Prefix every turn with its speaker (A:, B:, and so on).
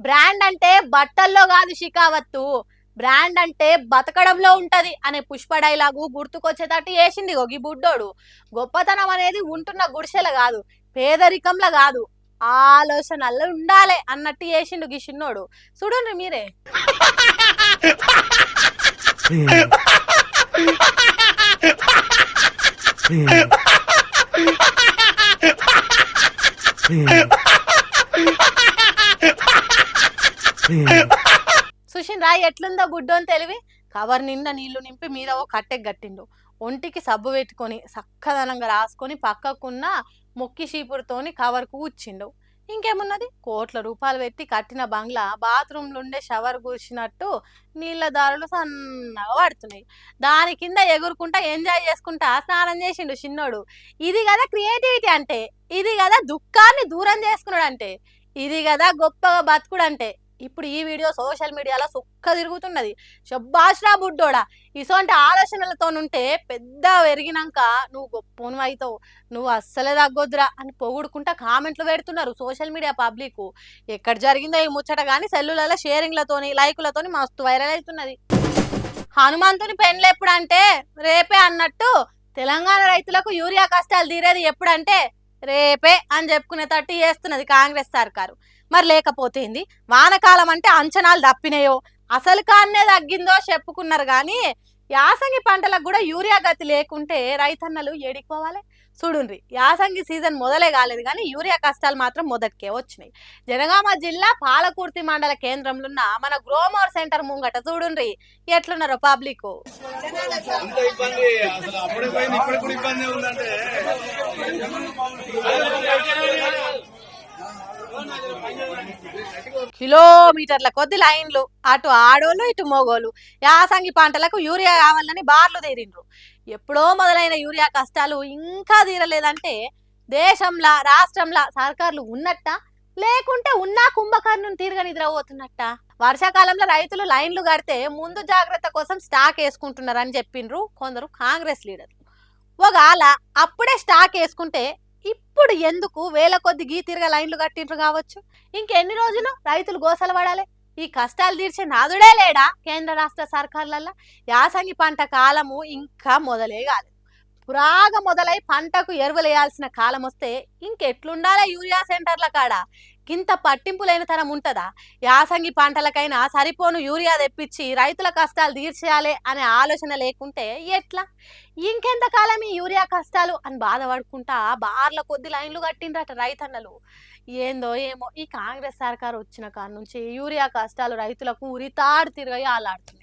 A: Brand అంటే బట్టల్లో కాదు షికావత్తు, బ్రాండ్ అంటే బతకడంలో ఉంటది అనే పుష్ప డైలాగు గుర్తుకొచ్చేటట్టు వేసింది ఈ బుడ్డోడు. గొప్పతనం అనేది ఉంటున్న గుడిసెల కాదు, పేదరికంలో కాదు, ఆలోచనల్లో ఉండాలి అన్నట్టు వేసిండు గీ చిన్నోడు. చూడండి మీరే. సుషిన్ రాయ్ ఎట్లుందో బుడ్డోని తెలివి. కవర్ నిండా నీళ్లు నింపి మీద ఓ కట్టెకి గట్టిండు. ఒంటికి సబ్బు పెట్టుకొని చక్కదనంగా రాసుకొని పక్కకున్న మొక్కి చీపురుతోని కవర్కు కూర్చిండు. ఇంకేమున్నది, కోట్ల రూపాయలు పెట్టి కట్టిన బంగ్లా బాత్రూంలో ఉండే షవర్ కూర్చినట్టు నీళ్ళ దారులు సన్నగా పడుతున్నాయి. దాని కింద ఎగురుకుంటా ఎంజాయ్ చేసుకుంటా స్నానం చేసిండు చిన్నోడు. ఇది కదా క్రియేటివిటీ అంటే, ఇది కదా దుఃఖాన్ని దూరం చేసుకున్నాడు అంటే, ఇది కదా గొప్పగా బతుకుడు అంటే. ఇప్పుడు ఈ వీడియో సోషల్ మీడియాలో సుక్క తిరుగుతున్నది. శబ్బాష్రా బుడ్డోడా, ఇసోంటి ఆలోచనలతో ఉంటే పెద్ద పెరిగినాక నువ్వు గొప్పను అవుతావు, నువ్వు అస్సలే తగ్గొద్దురా అని పొగుడుకుంటా కామెంట్లు పెడుతున్నారు సోషల్ మీడియా పబ్లిక్. ఎక్కడ జరిగిందో ఈ ముచ్చట కానీ సెల్లులలో షేరింగ్లతోని లైకులతోని మస్తు వైరల్ అవుతున్నది. హనుమంతుని పెండ్లు ఎప్పుడంటే రేపే అన్నట్టు తెలంగాణ రైతులకు యూరియా కష్టాలు తీరేది ఎప్పుడంటే రేపే అని చెప్పుకునేటట్టు చేస్తున్నది కాంగ్రెస్ సర్కారు. మరి లేకపోతేంది, వానకాలం అంటే అంచనాలు తప్పినాయో అసలు కాన్నే తగ్గిందో చెప్పుకున్నారు కానీ యాసంగి పంటలకు కూడా యూరియా గతి లేకుంటే రైతన్నలు ఏడిపోవాలి. చూడుండ్రి, యాసంగి సీజన్ మొదలే కాలేదు కానీ యూరియా కష్టాలు మాత్రం మొదటికే వచ్చినాయి. జనగామ జిల్లా పాలకుర్తి మండల కేంద్రంలో ఉన్న మన గ్రోమోర్ సెంటర్ ముంగట చూడుండ్రి ఎట్లున్నారో పబ్లిక్. కిలోమీటర్ల కొద్ది లైన్లు, అటు ఆడోళ్ళు ఇటు మోగోళ్ళు యాసంగి పంటలకు యూరియా కావాలని బార్లు తీరిండ్రు. ఎప్పుడో మొదలైన యూరియా కష్టాలు ఇంకా తీరలేదంటే దేశంలో రాష్ట్రంలో సర్కార్లు ఉన్నట్ట, లేకుంటే ఉన్నా కుంభకర్ణుని తీరుగా నిద్రపోతున్నట్ట. వర్షాకాలంలో రైతులు లైన్లు కడితే ముందు జాగ్రత్త కోసం స్టాక్ వేసుకుంటున్నారని చెప్పిండ్రు కొందరు కాంగ్రెస్ లీడర్లు. ఒకవేళ అప్పుడే స్టాక్ వేసుకుంటే ఇప్పుడు ఎందుకు వేల కొద్ది గీ తిరగ లైన్లు కట్టిండ్రు కావచ్చు. ఇంకెన్ని రోజులు రైతులు గోసలు పడాలి? ఈ కష్టాలు తీర్చే నాదుడే లేడా కేంద్ర రాష్ట్ర సర్కార్లల్లో? యాసంగి పంట కాలము ఇంకా మొదలే కాలేదు. పురాగా మొదలై పంటకు ఎరువులేయాల్సిన కాలం వస్తే ఇంకెట్లుండాలి యూరియా సెంటర్ల కాడ? ఇంత పట్టింపు లేని తరం ఉంటుందా? యాసంగి పంటలకైనా సరిపోను యూరియా తెప్పించి రైతుల కష్టాలు తీర్చేయాలి అనే ఆలోచన లేకుంటే ఎట్లా? ఇంకెంతకాలం ఈ యూరియా కష్టాలు అని బాధపడుకుంటా బార్ల కొద్ది లైన్లు కట్టిండ్రట రైతన్నలు. ఏందో ఏమో ఈ కాంగ్రెస్ సర్కారు వచ్చిన కాడ నుంచి యూరియా కష్టాలు రైతులకు ఉరితాడు తిరగయి ఆలాడుతుంది.